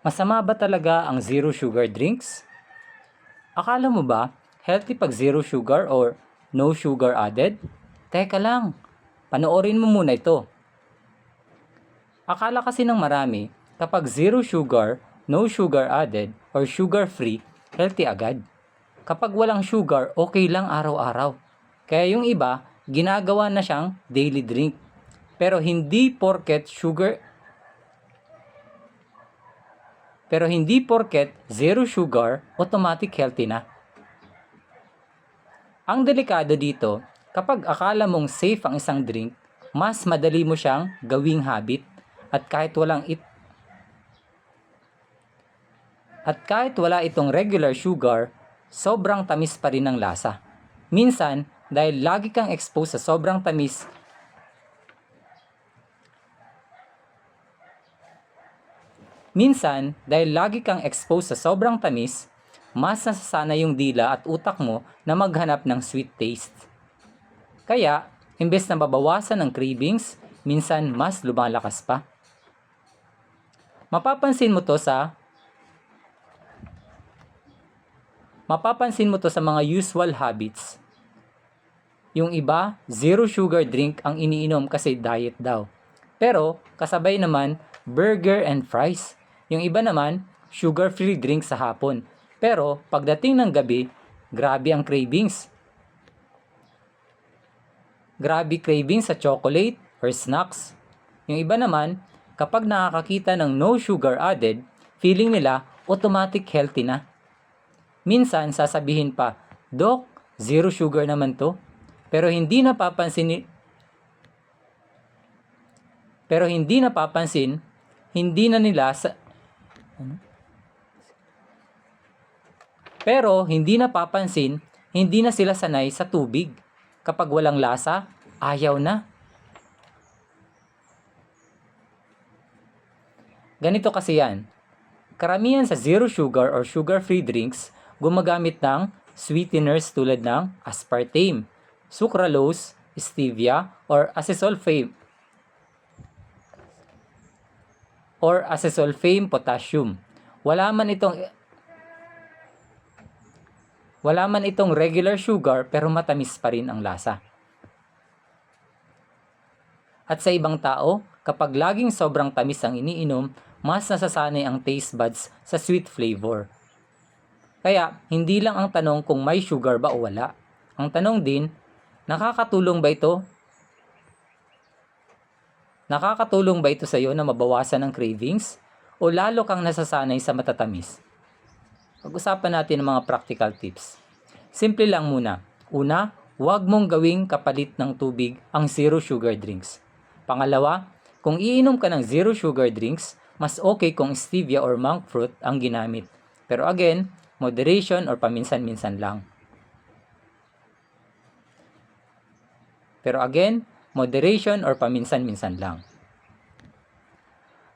Masama ba talaga ang zero sugar drinks? Akala mo ba healthy pag zero sugar or no sugar added? Teka lang, panoorin mo muna ito. Akala kasi ng marami, kapag zero sugar, no sugar added, or sugar free, healthy agad. Kapag walang sugar, okay lang araw-araw. Kaya yung iba, ginagawa na siyang daily drink. Pero hindi porket zero sugar, automatic healthy na. Ang delikado dito, kapag akala mong safe ang isang drink, mas madali mo siyang gawing habit at kahit wala itong regular sugar, sobrang tamis pa rin ang lasa. Minsan, dahil lagi kang exposed sa sobrang tamis, mas nasasanay yung dila at utak mo na maghanap ng sweet taste. Kaya, imbes na mabawasan ang cravings, minsan mas lumalakas pa. Mapapansin mo to sa mga usual habits. Yung iba, zero sugar drink ang iniinom kasi diet daw. Pero, kasabay naman, burger and fries. Yung iba naman, sugar-free drink sa hapon. Pero, pagdating ng gabi, grabe ang cravings. Grabe cravings sa chocolate or snacks. Yung iba naman, kapag nakakakita ng no sugar added, feeling nila automatic healthy na. Minsan sasabihin pa, "Doc, zero sugar naman to." Pero hindi napapansin, hindi na sila sanay sa tubig. Kapag walang lasa, ayaw na. Ganito kasi yan. Karamihan sa zero sugar or sugar-free drinks, gumagamit ng sweeteners tulad ng aspartame, sucralose, stevia, or acesulfame potassium. Wala man itong regular sugar pero matamis pa rin ang lasa. At sa ibang tao, kapag laging sobrang tamis ang iniinom, mas nasasanay ang taste buds sa sweet flavor. Kaya, hindi lang ang tanong kung may sugar ba o wala. Ang tanong din, nakakatulong ba ito sa iyo na mabawasan ang cravings? O lalo kang nasasanay sa matatamis? Pag-usapan natin ang mga practical tips. Simple lang muna. Una, huwag mong gawing kapalit ng tubig ang zero sugar drinks. Pangalawa, kung iinom ka ng zero sugar drinks, mas okay kung stevia or monk fruit ang ginamit. Pero again, moderation or paminsan-minsan lang.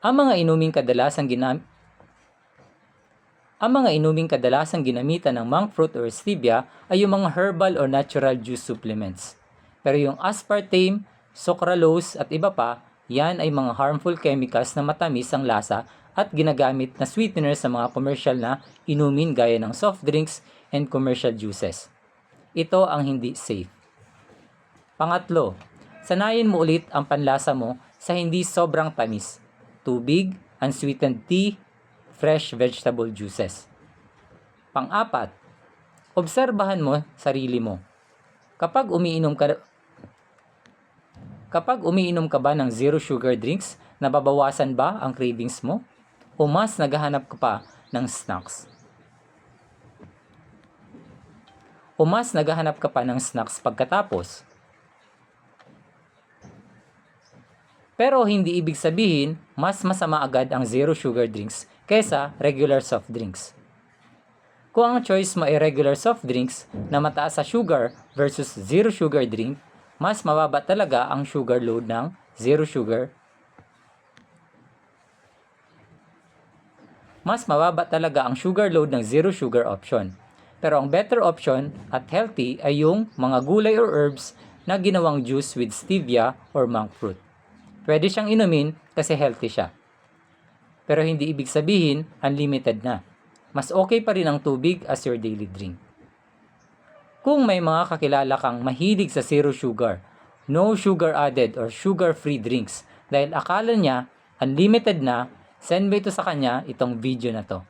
Ang mga inuming kadalasang ginamitan ng monk fruit or stevia ay yung mga herbal or natural juice supplements. Pero yung aspartame, sucralose at iba pa, yan ay mga harmful chemicals na matamis ang lasa at ginagamit na sweetener sa mga commercial na inumin gaya ng soft drinks and commercial juices. Ito ang hindi safe. Pangatlo, sanayin mo ulit ang panlasa mo sa hindi sobrang tamis. Tubig, unsweetened tea, fresh vegetable juices. Pang-apat, obserbahan mo sarili mo. Kapag umiinom ka ba ng zero sugar drinks, nababawasan ba ang cravings mo? O mas naghahanap ka pa ng snacks? Pagkatapos? Pero hindi ibig sabihin, mas masama agad ang zero sugar drinks kaysa regular soft drinks. Kung ang choice mo ay regular soft drinks na mataas sa sugar versus zero sugar drink, mas mababa talaga ang sugar load ng zero sugar. Mas mababa talaga ang sugar load ng zero sugar option. Pero ang better option at healthy ay yung mga gulay or herbs na ginawang juice with stevia or monk fruit. Pwede siyang inumin kasi healthy siya. Pero hindi ibig sabihin unlimited na. Mas okay pa rin ang tubig as your daily drink. Kung may mga kakilala kang mahilig sa zero sugar, no sugar added or sugar-free drinks dahil akala niya unlimited na, send mo ito sa kanya itong video na to.